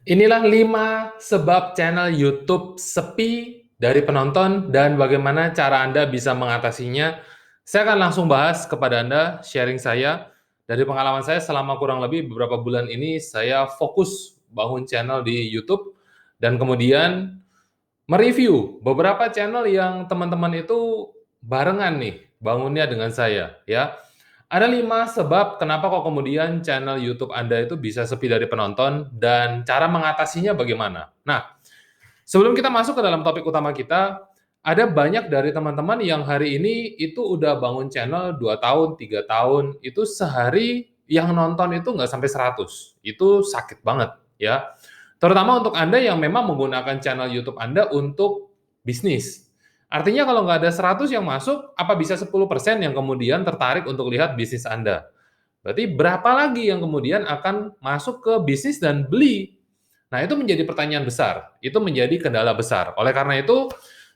Inilah 5 sebab channel YouTube sepi dari penonton dan bagaimana cara Anda bisa mengatasinya. Saya akan langsung bahas kepada Anda, sharing saya. Dari pengalaman saya selama kurang lebih beberapa bulan ini, saya fokus bangun channel di YouTube dan kemudian mereview beberapa channel yang teman-teman itu barengan nih bangunnya dengan saya, ya. Ada 5 sebab kenapa kok kemudian channel YouTube Anda itu bisa sepi dari penonton dan cara mengatasinya bagaimana. Nah, sebelum kita masuk ke dalam topik utama kita, ada banyak dari teman-teman yang hari ini itu udah bangun channel 2 tahun, 3 tahun, itu sehari yang nonton itu nggak sampai 100. Itu sakit banget, ya. Terutama untuk Anda yang memang menggunakan channel YouTube Anda untuk bisnis. Artinya kalau nggak ada 100 yang masuk, apa bisa 10% yang kemudian tertarik untuk lihat bisnis Anda? Berarti berapa lagi yang kemudian akan masuk ke bisnis dan beli? Nah, itu menjadi pertanyaan besar. Itu menjadi kendala besar. Oleh karena itu,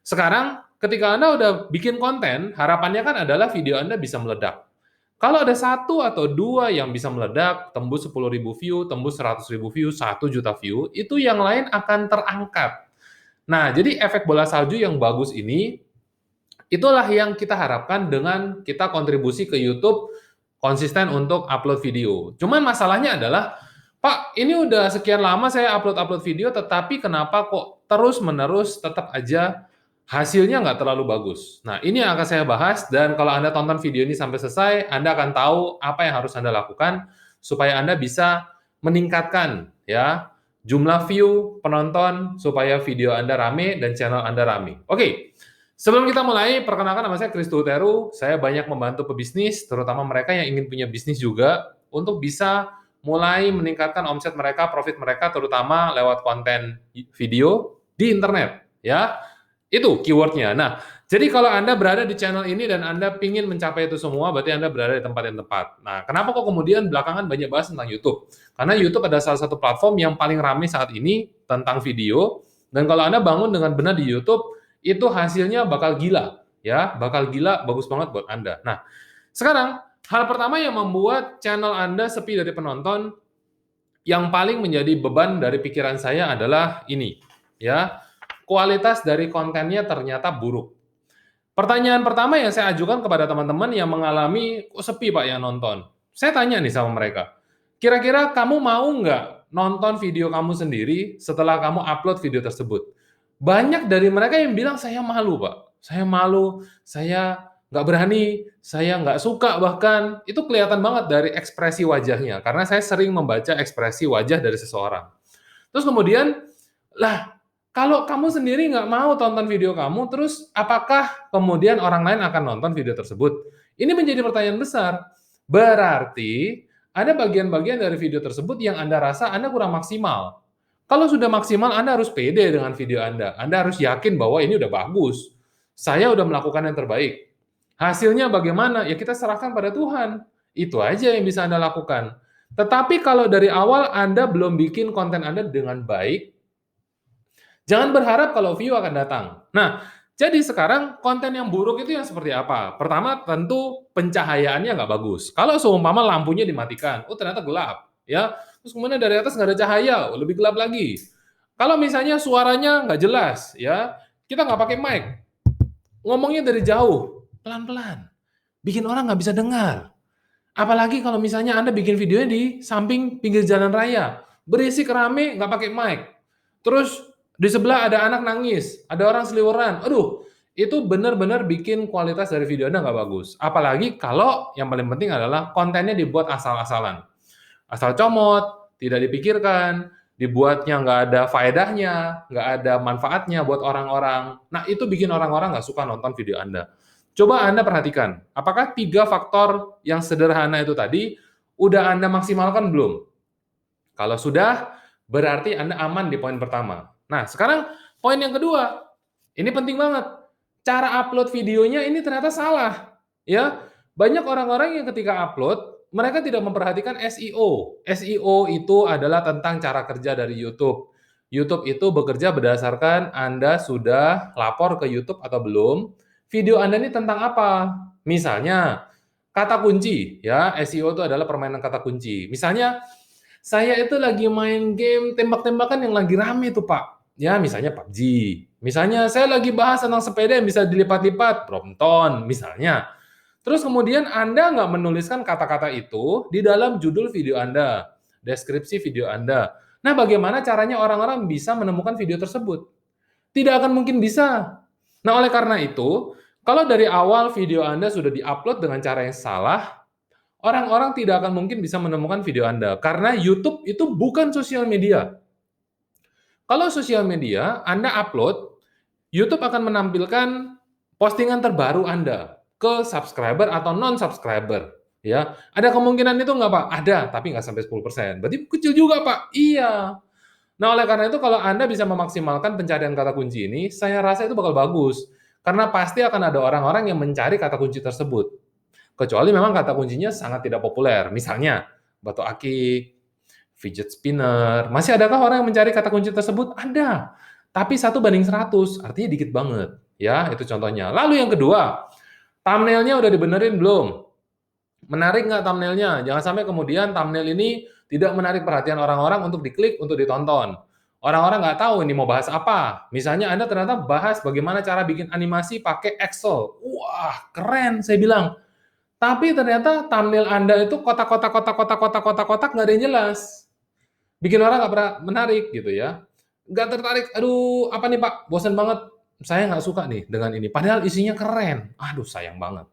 sekarang ketika Anda udah bikin konten, harapannya kan adalah video Anda bisa meledak. Kalau ada satu atau dua yang bisa meledak, tembus 10.000 view, tembus 100.000 view, 1 juta view, itu yang lain akan terangkat. Nah, jadi efek bola salju yang bagus ini, itulah yang kita harapkan dengan kita kontribusi ke YouTube konsisten untuk upload video. Cuman masalahnya adalah, Pak, ini udah sekian lama saya upload-upload video, tetapi kenapa kok terus-menerus tetap aja hasilnya nggak terlalu bagus. Nah, ini yang akan saya bahas, dan kalau Anda tonton video ini sampai selesai, Anda akan tahu apa yang harus Anda lakukan supaya Anda bisa meningkatkan ya jumlah view, penonton, supaya video Anda rame dan channel Anda rame. Oke, sebelum kita mulai, perkenalkan nama saya Kristo Uteru. Saya banyak membantu pebisnis, terutama mereka yang ingin punya bisnis juga, untuk bisa mulai meningkatkan omset mereka, profit mereka, terutama lewat konten video di internet, ya. Itu keywordnya. Nah, jadi kalau Anda berada di channel ini dan Anda ingin mencapai itu semua, berarti Anda berada di tempat yang tepat. Nah, kenapa kok kemudian belakangan banyak bahas tentang YouTube? Karena YouTube adalah salah satu platform yang paling ramai saat ini tentang video, dan kalau Anda bangun dengan benar di YouTube, itu hasilnya bakal gila, ya, bakal gila, bagus banget buat Anda. Nah, sekarang hal pertama yang membuat channel Anda sepi dari penonton, yang paling menjadi beban dari pikiran saya adalah ini, ya, kualitas dari kontennya ternyata buruk. Pertanyaan pertama yang saya ajukan kepada teman-teman yang mengalami, kok sepi Pak yang nonton? Saya tanya nih sama mereka, kira-kira kamu mau nggak nonton video kamu sendiri setelah kamu upload video tersebut? Banyak dari mereka yang bilang, saya malu Pak, saya malu, saya nggak berani, saya nggak suka bahkan. Itu kelihatan banget dari ekspresi wajahnya, karena saya sering membaca ekspresi wajah dari seseorang. Terus kemudian, lah, kalau kamu sendiri nggak mau tonton video kamu, terus apakah kemudian orang lain akan nonton video tersebut? Ini menjadi pertanyaan besar. Berarti ada bagian-bagian dari video tersebut yang Anda rasa Anda kurang maksimal. Kalau sudah maksimal, Anda harus pede dengan video Anda. Anda harus yakin bahwa ini udah bagus. Saya udah melakukan yang terbaik. Hasilnya bagaimana? Ya kita serahkan pada Tuhan. Itu aja yang bisa Anda lakukan. Tetapi kalau dari awal Anda belum bikin konten Anda dengan baik, jangan berharap kalau view akan datang. Nah, jadi sekarang konten yang buruk itu yang seperti apa? Pertama, tentu pencahayaannya nggak bagus. Kalau seumpama lampunya dimatikan, oh ternyata gelap, ya. Terus kemudian dari atas nggak ada cahaya, oh, lebih gelap lagi. Kalau misalnya suaranya nggak jelas, ya, kita nggak pakai mic, ngomongnya dari jauh, pelan-pelan, bikin orang nggak bisa dengar. Apalagi kalau misalnya Anda bikin videonya di samping pinggir jalan raya, berisik rame, nggak pakai mic. Terus di sebelah ada anak nangis, ada orang seliweran. Aduh, itu benar-benar bikin kualitas dari video Anda nggak bagus. Apalagi kalau yang paling penting adalah kontennya dibuat asal-asalan. Asal comot, tidak dipikirkan, dibuatnya nggak ada faedahnya, nggak ada manfaatnya buat orang-orang. Nah, itu bikin orang-orang nggak suka nonton video Anda. Coba Anda perhatikan, apakah 3 faktor yang sederhana itu tadi udah Anda maksimalkan belum? Kalau sudah, berarti Anda aman di poin pertama. Nah, sekarang poin yang kedua, ini penting banget. Cara upload videonya ini ternyata salah, ya. Banyak orang-orang yang ketika upload, mereka tidak memperhatikan SEO. SEO itu adalah tentang cara kerja dari YouTube. YouTube itu bekerja berdasarkan Anda sudah lapor ke YouTube atau belum, video Anda ini tentang apa. Misalnya, kata kunci, ya, SEO itu adalah permainan kata kunci. Misalnya, Saya itu lagi main game tembak-tembakan yang lagi rame tuh, Pak. Ya, misalnya PUBG. Misalnya saya lagi bahas tentang sepeda yang bisa dilipat-lipat, Brompton, misalnya. Terus kemudian Anda nggak menuliskan kata-kata itu di dalam judul video Anda, deskripsi video Anda. Nah, bagaimana caranya orang-orang bisa menemukan video tersebut? Tidak akan mungkin bisa. Nah, oleh karena itu, kalau dari awal video Anda sudah di-upload dengan cara yang salah, orang-orang tidak akan mungkin bisa menemukan video Anda. Karena YouTube itu bukan sosial media. Kalau sosial media, Anda upload, YouTube akan menampilkan postingan terbaru Anda ke subscriber atau non-subscriber. Ya, ada kemungkinan itu nggak Pak? Ada, tapi nggak sampai 10%. Berarti kecil juga Pak? Iya. Nah, oleh karena itu kalau Anda bisa memaksimalkan pencarian kata kunci ini, saya rasa itu bakal bagus. Karena pasti akan ada orang-orang yang mencari kata kunci tersebut. Kecuali memang kata kuncinya sangat tidak populer. Misalnya, batu akik, fidget spinner. Masih adakah orang yang mencari kata kunci tersebut? Ada. Tapi 1 banding 100, artinya dikit banget. Ya, itu contohnya. Lalu yang kedua, thumbnail-nya udah dibenerin belum? Menarik nggak thumbnail-nya? Jangan sampai kemudian thumbnail ini tidak menarik perhatian orang-orang untuk diklik, untuk ditonton. Orang-orang nggak tahu ini mau bahas apa. Misalnya Anda ternyata bahas bagaimana cara bikin animasi pakai Excel. Wah, keren saya bilang. Tapi ternyata thumbnail Anda itu kotak-kotak kotak-kotak kotak-kotak kotak nggak ada yang jelas. Bikin orang nggak pernah menarik gitu ya. Nggak tertarik, aduh apa nih Pak, bosan banget. Saya nggak suka nih dengan ini. Padahal isinya keren. Aduh sayang banget.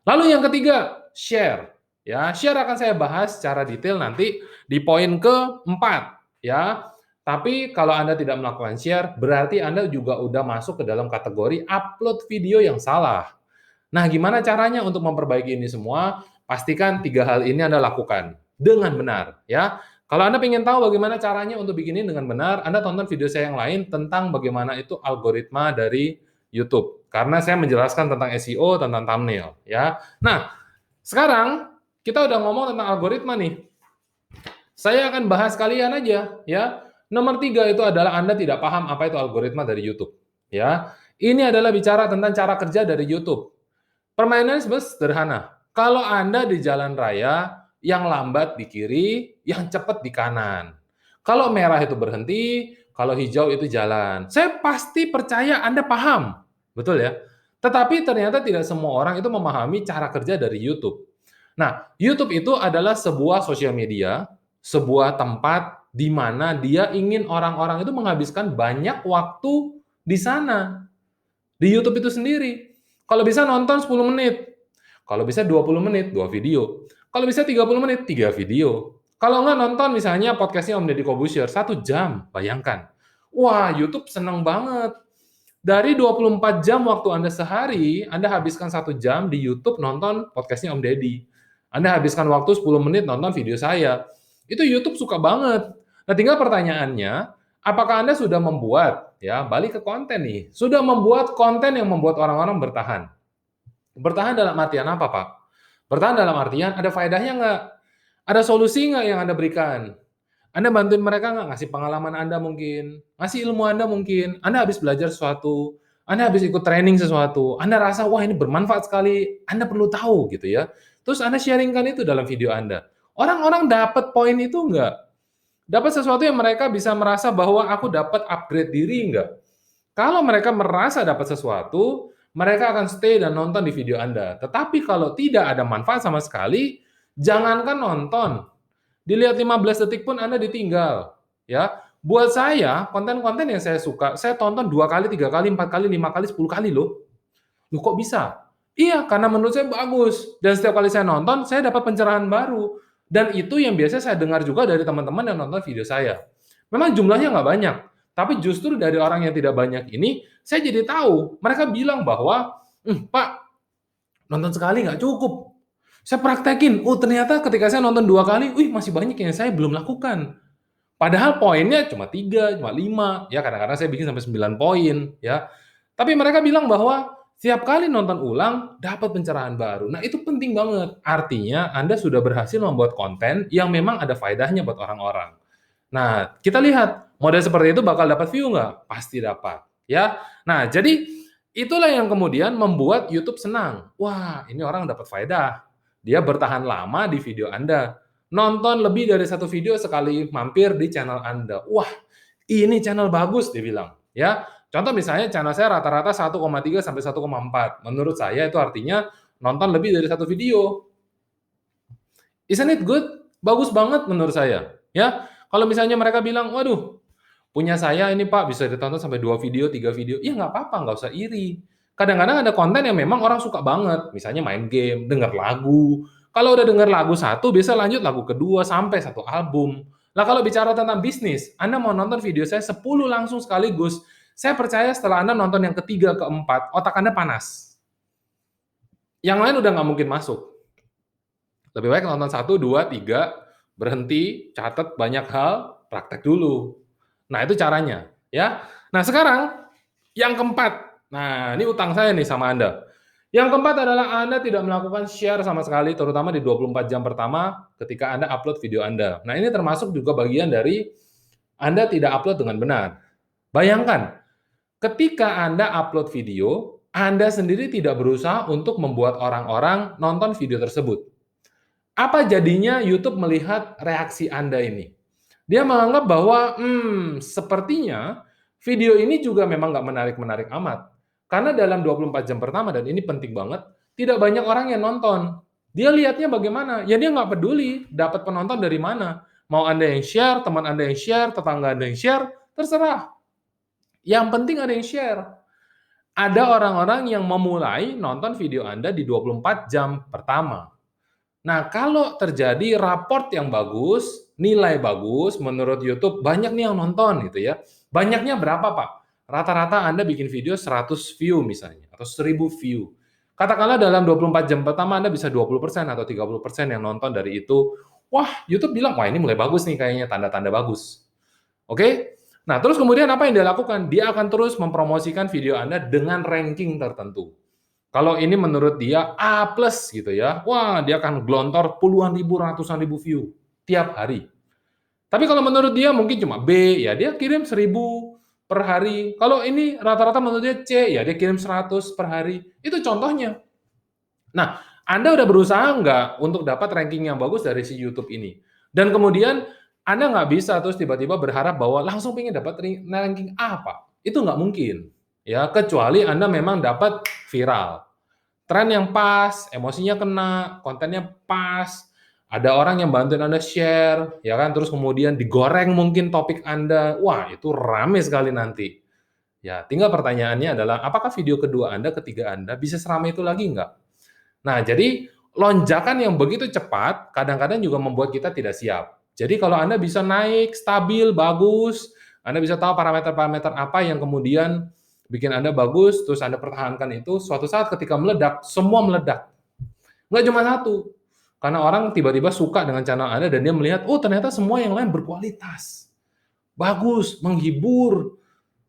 Lalu yang ketiga, share. Ya, share akan saya bahas secara detail nanti di poin keempat. Ya, tapi kalau Anda tidak melakukan share, berarti Anda juga udah masuk ke dalam kategori upload video yang salah. Nah, gimana caranya untuk memperbaiki ini semua? Pastikan 3 hal ini Anda lakukan dengan benar. Ya, kalau Anda ingin tahu bagaimana caranya untuk bikin ini dengan benar, Anda tonton video saya yang lain tentang bagaimana itu algoritma dari YouTube. Karena saya menjelaskan tentang SEO, tentang thumbnail. Ya, nah sekarang kita udah ngomong tentang algoritma nih. Saya akan bahas kalian aja, ya. Nomor 3 itu adalah Anda tidak paham apa itu algoritma dari YouTube, ya. Ini adalah bicara tentang cara kerja dari YouTube. Permainannya sebenarnya sederhana. Kalau Anda di jalan raya, yang lambat di kiri, yang cepat di kanan. Kalau merah itu berhenti, kalau hijau itu jalan. Saya pasti percaya Anda paham, betul ya? Tetapi ternyata tidak semua orang itu memahami cara kerja dari YouTube. Nah, YouTube itu adalah sebuah sosial media, sebuah tempat di mana dia ingin orang-orang itu menghabiskan banyak waktu di sana, di YouTube itu sendiri. Kalau bisa nonton 10 menit, kalau bisa 20 menit, 2 video. Kalau bisa 30 menit, 3 video. Kalau nggak nonton misalnya podcastnya Om Deddy Corbuzier, 1 jam, bayangkan. Wah, YouTube seneng banget. Dari 24 jam waktu Anda sehari, Anda habiskan 1 jam di YouTube nonton podcastnya Om Deddy. Anda habiskan waktu 10 menit nonton video saya. Itu YouTube suka banget. Nah, tinggal pertanyaannya, apakah Anda sudah membuat, ya, balik ke konten nih, sudah membuat konten yang membuat orang-orang bertahan? Bertahan dalam artian apa, Pak? Bertahan dalam artian ada faedahnya nggak? Ada solusi nggak yang Anda berikan? Anda bantuin mereka nggak? Ngasih pengalaman Anda mungkin, ngasih ilmu Anda mungkin, Anda habis belajar sesuatu, Anda habis ikut training sesuatu, Anda rasa, wah ini bermanfaat sekali, Anda perlu tahu gitu ya. Terus Anda sharing-kan itu dalam video Anda. Orang-orang dapat poin itu nggak? Dapat sesuatu yang mereka bisa merasa bahwa aku dapat upgrade diri nggak? Kalau mereka merasa dapat sesuatu, mereka akan stay dan nonton di video Anda. Tetapi kalau tidak ada manfaat sama sekali, jangankan nonton, dilihat 15 detik pun Anda ditinggal. Ya, buat saya konten-konten yang saya suka, saya tonton 2 kali, 3 kali, 4 kali, 5 kali, 10 kali loh. Loh kok bisa? Iya, karena menurut saya bagus. Dan setiap kali saya nonton, saya dapat pencerahan baru. Dan itu yang biasa saya dengar juga dari teman-teman yang nonton video saya. Memang jumlahnya nggak banyak, tapi justru dari orang yang tidak banyak ini, saya jadi tahu. Mereka bilang bahwa, Pak, nonton sekali nggak cukup. Saya praktekin, oh ternyata ketika saya nonton 2 kali, wih masih banyak yang saya belum lakukan. Padahal poinnya cuma 3, cuma 5, ya kadang-kadang saya bikin sampai 9 poin, ya. Tapi mereka bilang bahwa setiap kali nonton ulang dapat pencerahan baru. Nah, itu penting banget. Artinya Anda sudah berhasil membuat konten yang memang ada faedahnya buat orang-orang. Nah, kita lihat model seperti itu bakal dapat view nggak? Pasti dapat, ya. Nah, jadi itulah yang kemudian membuat YouTube senang. Wah, ini orang dapat faedah. Dia bertahan lama di video Anda. nonton lebih dari satu video sekali mampir di channel Anda. Wah, ini channel bagus, dia bilang. Ya, contoh misalnya channel saya rata-rata 1,3 sampai 1,4. Menurut saya itu artinya nonton lebih dari satu video. Isn't it good? Bagus banget menurut saya. Ya, kalau misalnya mereka bilang, waduh, punya saya ini Pak bisa ditonton sampai 2 video, 3 video, ya nggak apa-apa, nggak usah iri. Kadang-kadang ada konten yang memang orang suka banget, misalnya main game, denger lagu. Kalau udah denger lagu satu, bisa lanjut lagu kedua sampai satu album. Nah, kalau bicara tentang bisnis, Anda mau nonton video saya 10 langsung sekaligus, saya percaya setelah Anda nonton yang ketiga, keempat, otak Anda panas. Yang lain udah nggak mungkin masuk. Lebih baik nonton 1, 2, 3, berhenti, catat banyak hal, praktek dulu. Nah, itu caranya, ya. Nah, sekarang yang keempat. Nah, ini utang saya nih sama Anda. Yang keempat adalah Anda tidak melakukan share sama sekali, terutama di 24 jam pertama ketika Anda upload video Anda. Nah, ini termasuk juga bagian dari Anda tidak upload dengan benar. Bayangkan, ketika Anda upload video, Anda sendiri tidak berusaha untuk membuat orang-orang nonton video tersebut. Apa jadinya YouTube melihat reaksi Anda ini? Dia menganggap bahwa, sepertinya video ini juga memang nggak menarik-menarik amat. Karena dalam 24 jam pertama, dan ini penting banget, tidak banyak orang yang nonton. Dia lihatnya bagaimana? Ya dia nggak peduli dapat penonton dari mana. Mau Anda yang share, teman Anda yang share, tetangga Anda yang share, terserah. Yang penting ada yang share. Ada orang-orang yang memulai nonton video Anda di 24 jam pertama. Nah, kalau terjadi raport yang bagus, nilai bagus, menurut YouTube banyak nih yang nonton gitu ya. Banyaknya berapa, Pak? Rata-rata Anda bikin video 100 view misalnya, atau 1000 view. Katakanlah dalam 24 jam pertama Anda bisa 20% atau 30% yang nonton dari itu. Wah, YouTube bilang, wah ini mulai bagus nih kayaknya, tanda-tanda bagus. Oke? Nah, terus kemudian apa yang dia lakukan? Dia akan terus mempromosikan video Anda dengan ranking tertentu. Kalau ini menurut dia A+ gitu ya, wah dia akan gelontor puluhan ribu, ratusan ribu view tiap hari. Tapi kalau menurut dia mungkin cuma B, ya dia kirim 1000 per hari. Kalau ini rata-rata menurut dia C, ya dia kirim 100 per hari. Itu contohnya. Nah, Anda udah berusaha nggak untuk dapat ranking yang bagus dari si YouTube ini? Dan kemudian Anda nggak bisa terus tiba-tiba berharap bahwa langsung pengen dapat ranking A, Pak. Itu nggak mungkin. Ya, kecuali Anda memang dapat viral. Tren yang pas, emosinya kena, kontennya pas, ada orang yang bantuin Anda share, ya kan, terus kemudian digoreng mungkin topik Anda, wah itu rame sekali nanti. Ya, tinggal pertanyaannya adalah, apakah video kedua Anda, ketiga Anda, bisa seramai itu lagi nggak? Nah, jadi lonjakan yang begitu cepat, kadang-kadang juga membuat kita tidak siap. Jadi kalau Anda bisa naik, stabil, bagus, Anda bisa tahu parameter-parameter apa yang kemudian bikin Anda bagus, terus Anda pertahankan itu, suatu saat ketika meledak, semua meledak. Nggak cuma satu. Karena orang tiba-tiba suka dengan channel Anda dan dia melihat, oh ternyata semua yang lain berkualitas. Bagus, menghibur,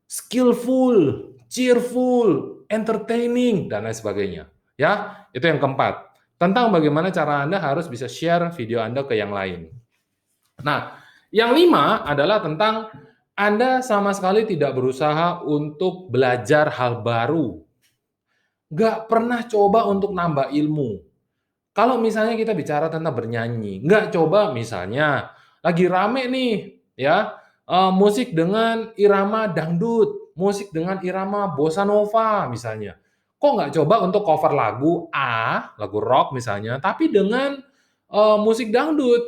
skillful, cheerful, entertaining, dan lain sebagainya. Ya, itu yang keempat. Tentang bagaimana cara Anda harus bisa share video Anda ke yang lain. Nah, yang lima adalah tentang Anda sama sekali tidak berusaha untuk belajar hal baru. Nggak pernah coba untuk nambah ilmu. Kalau misalnya kita bicara tentang bernyanyi, nggak coba misalnya lagi rame nih, ya, musik dengan irama dangdut, musik dengan irama bossa nova misalnya. Kok nggak coba untuk cover lagu A, lagu rock misalnya, tapi dengan, musik dangdut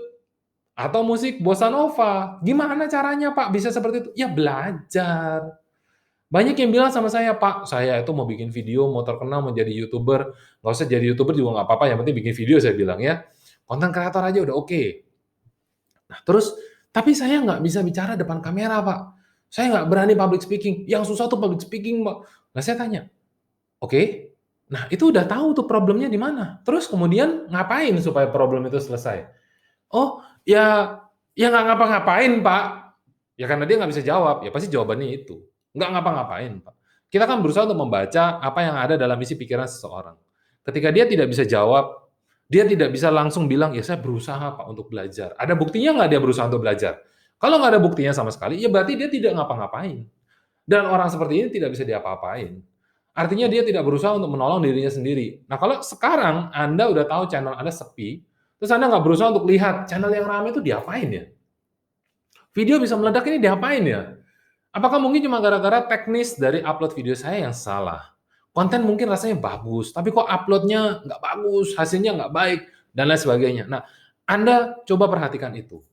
atau musik bossa nova. Gimana caranya, Pak, bisa seperti itu? Ya belajar. Banyak yang bilang sama saya, "Pak, saya itu mau bikin video, mau terkenal, mau jadi YouTuber. Nggak usah jadi YouTuber juga nggak apa-apa, yang penting bikin video," saya bilang ya. "Konten kreator aja udah oke." Nah, terus, "Tapi saya nggak bisa bicara depan kamera, Pak. Saya nggak berani public speaking. Yang susah tuh public speaking, Pak." Nah, saya tanya, "Oke, nah itu udah tahu tuh problemnya di mana. Terus kemudian ngapain supaya problem itu selesai?" "Oh, ya nggak ngapa-ngapain, Pak." Ya karena dia nggak bisa jawab, ya pasti jawabannya itu. Nggak ngapa-ngapain, Pak. Kita kan berusaha untuk membaca apa yang ada dalam isi pikiran seseorang. Ketika dia tidak bisa jawab, dia tidak bisa langsung bilang, "Ya saya berusaha, Pak, untuk belajar." Ada buktinya nggak dia berusaha untuk belajar? Kalau nggak ada buktinya sama sekali, ya berarti dia tidak ngapa-ngapain. Dan orang seperti ini tidak bisa diapa-apain. Artinya dia tidak berusaha untuk menolong dirinya sendiri. Nah, kalau sekarang Anda udah tahu channel Anda sepi, Terus Anda nggak berusaha untuk lihat channel yang ramai itu diapain ya? Video bisa meledak ini diapain ya? Apakah mungkin cuma gara-gara teknis dari upload video saya yang salah? Konten mungkin rasanya bagus, tapi kok uploadnya nggak bagus, hasilnya nggak baik, dan lain sebagainya. Nah, Anda coba perhatikan itu.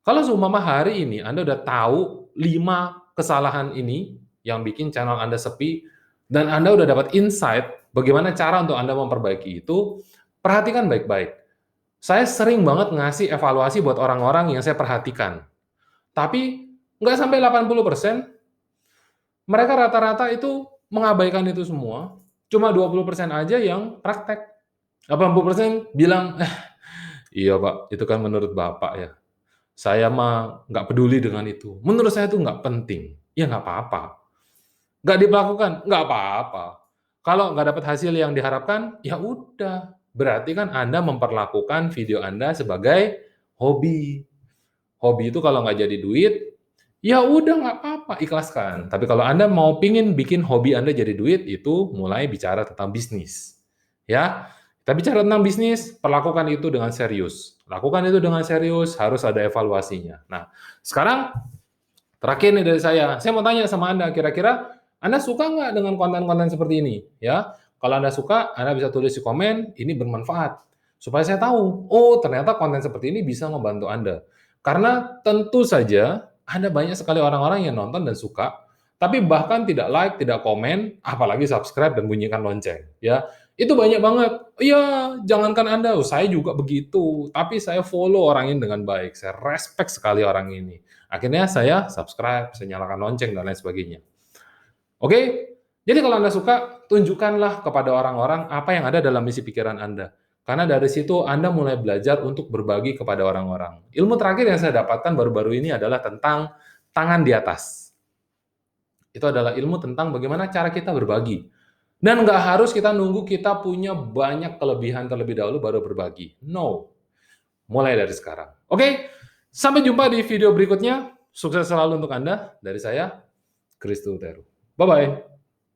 Kalau seumpama hari ini Anda udah tahu 5 kesalahan ini yang bikin channel Anda sepi, dan Anda udah dapat insight bagaimana cara untuk Anda memperbaiki itu, perhatikan baik-baik. Saya sering banget ngasih evaluasi buat orang-orang yang saya perhatikan. Tapi nggak sampai 80%, mereka rata-rata itu mengabaikan itu semua. Cuma 20% aja yang praktek. 80% bilang, iya Pak, itu kan menurut Bapak ya. Saya mah nggak peduli dengan itu. Menurut saya itu nggak penting. Ya nggak apa-apa. Nggak dilakukan, nggak apa-apa. Kalau nggak dapat hasil yang diharapkan, ya udah. Berarti kan Anda memperlakukan video Anda sebagai hobi. Hobi itu kalau nggak jadi duit, ya udah nggak apa-apa, ikhlaskan. Tapi kalau Anda mau pingin bikin hobi Anda jadi duit, itu mulai bicara tentang bisnis. Ya, kita bicara tentang bisnis, perlakukan itu dengan serius. Lakukan itu dengan serius, harus ada evaluasinya. Nah, sekarang terakhir nih dari saya mau tanya sama Anda, kira-kira Anda suka nggak dengan konten-konten seperti ini? Ya, kalau Anda suka, Anda bisa tulis di komen, ini bermanfaat. Supaya saya tahu, oh ternyata konten seperti ini bisa membantu Anda. Karena tentu saja ada banyak sekali orang-orang yang nonton dan suka, tapi bahkan tidak like, tidak komen, apalagi subscribe dan bunyikan lonceng. Ya, itu banyak banget. Iya, jangankan Anda, saya juga begitu. Tapi saya follow orang ini dengan baik. Saya respect sekali orang ini. Akhirnya saya subscribe, saya nyalakan lonceng, dan lain sebagainya. Oke? Jadi kalau Anda suka, tunjukkanlah kepada orang-orang apa yang ada dalam isi pikiran Anda. Karena dari situ Anda mulai belajar untuk berbagi kepada orang-orang. Ilmu terakhir yang saya dapatkan baru-baru ini adalah tentang tangan di atas. Itu adalah ilmu tentang bagaimana cara kita berbagi. Dan nggak harus kita nunggu kita punya banyak kelebihan terlebih dahulu baru berbagi. No. Mulai dari sekarang. Oke? Sampai jumpa di video berikutnya. Sukses selalu untuk Anda. Dari saya, Kristo Teru. Bye-bye.